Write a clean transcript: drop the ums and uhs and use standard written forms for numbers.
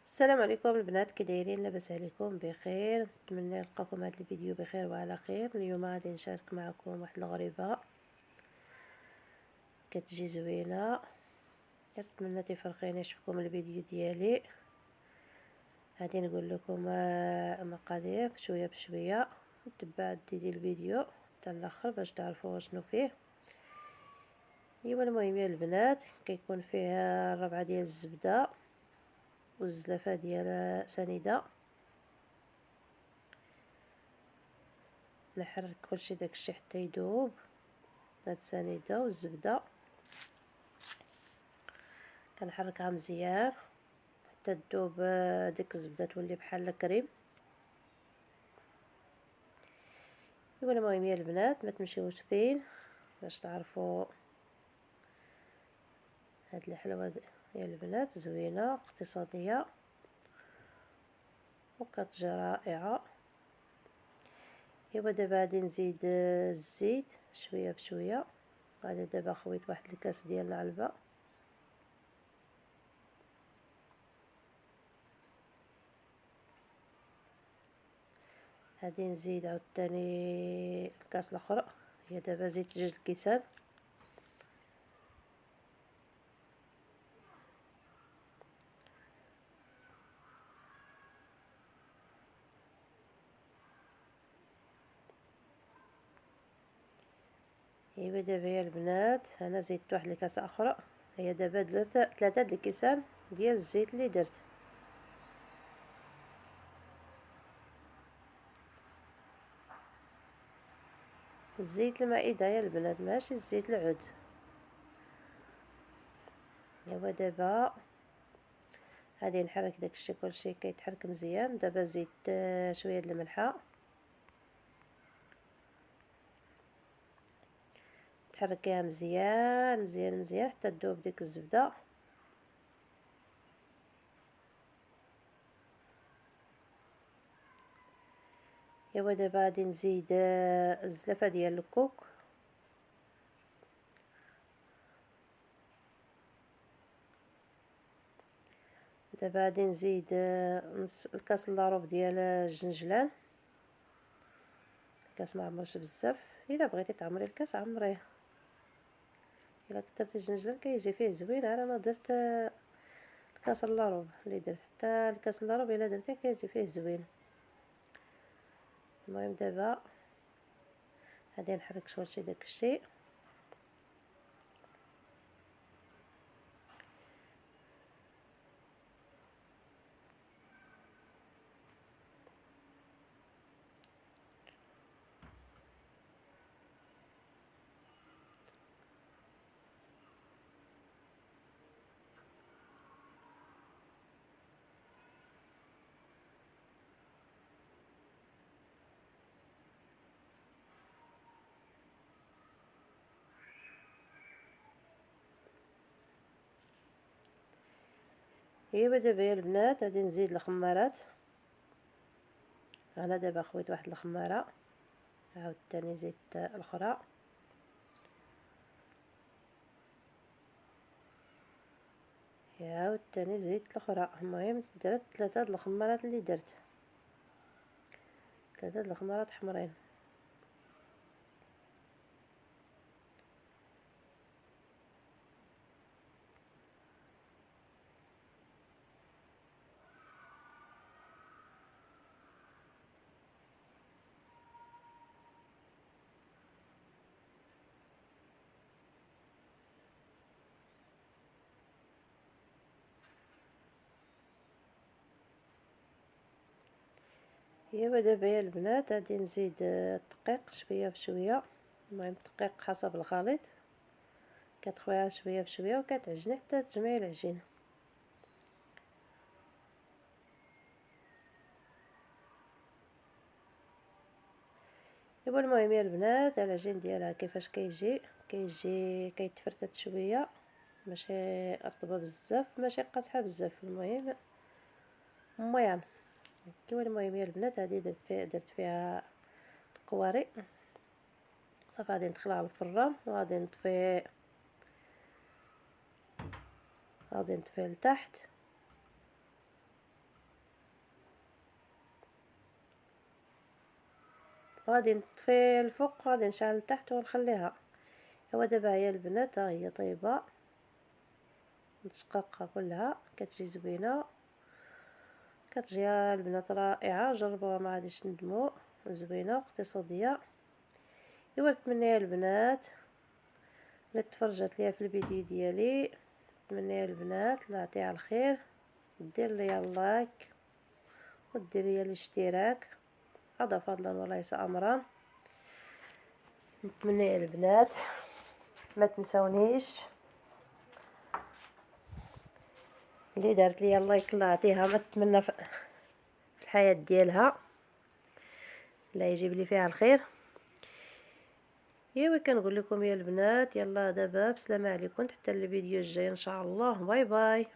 السلام عليكم البنات، كي دايرين؟ لاباس عليكم بخير؟ نتمنى نلقاكم هذا الفيديو بخير وعلى خير. اليوم غادي نشارك معكم واحد الغريبه كتجي زوينه. كنتمنى تفرحيني يعجبكم الفيديو ديالي. غادي نقول لكم مقادير شويه بشويه، تبعوا ديال الفيديو حتى الاخر باش تعرفوا شنو فيه. ايوا المهم يا البنات، كيكون فيه ربعه ديال الزبده والزلافه ديال سنيده. نحرك كلشي داكشي حتى يذوب، هاد السنيده والزبده كنحركها مزيان حتى تذوب. ديك الزبده تولي بحال الكريم. ايوا المهم يا البنات، ما تمشيوش فين باش تعرفوا هاد الحلوه يا البنات زوينه اقتصاديه وكتجي رائعه. ايوا دابا غادي نزيد الزيت شويه بشويه. غادي دابا خويت واحد الكاس ديال العلبه. غادي نزيد عاوتاني الكاس الاخر. هي دابا زيت 2 الكيسان. ايوا دابا يا البنات انا زدت واحد الكاس اخرى. هي دابا درت 3 الكيسان ديال الزيت اللي درت. الزيت المائده يا البنات، ماشي الزيت العود. ايوا دابا غادي نحرك داكشي كلشي كيتحرك مزيان. دابا زيت شويه د الملحه، تحركيها مزيان مزيان مزيان حتى تذوب ديك الزبده. ايوا دابا غادي نزيد الزلافه ديال الكوك. دابا غادي نزيد نص الكاس الا ربع ديال الجنجلان. الكاس ما عمرش بزاف، الا بغيتي تعمري الكاس عمريه. الا كثرتي الجنجلان كيجي فيه زوين. انا درت الكاس الا ربع اللي درت، حتى الكاس الا ربع الا درتيه كيجي فيه زوين. المهم دابا غادي نحرك شويه داكشي. ايوا دابا يا البنات غادي نزيد الخمارات. انا دابا خويت واحد الخماره، عاود ثاني زيت الاخرى. عاود ثاني زيت الاخرى. المهم درت 3 د الخمارات اللي درت، 3 د الخمارات حمرين. ايوا دابا يا البنات غادي نزيد الدقيق شويه بشويه. المهم الدقيق حسب الخليط، كتخويها شويه بشويه وكتعجني حتى تجمعي العجين. ايوا المهم يا البنات العجين ديالها كيفاش كيجي كيتفرتت شويه، ماشي رطبه بزاف ماشي قاصحه بزاف. المهم ميان. ايوا المهم يا البنات هذه درت فيها الكواري. صافي غادي ندخلها للفران وغادي نطفي لتحت. غادي نطفي الفوق وغادي نشعل تحت ونخليها. ايوا دابا هي البنات ها هي طيبه نتشققها كلها، كتجي زوينه، كتجي البنات رائعه، جربوها ما غاديش تندموا، زوينه واقتصاديه. ايوا نتمنى البنات اللي تفرجت ليا في الفيديو ديالي، نتمنى البنات الله يعطيها الخير دير ليا اللايك ودير ليا الاشتراك، هذا فضلا وليس امرا. نتمنى البنات ما تنسونيش، اللي دارت ليا اللايك الله يعطيها ما تتمنى في الحياه ديالها، الله يجيب لي فيها الخير. ايوا كنقول لكم يا البنات يلا دابا بسلامه عليكم حتى الفيديو الجاي ان شاء الله، باي باي.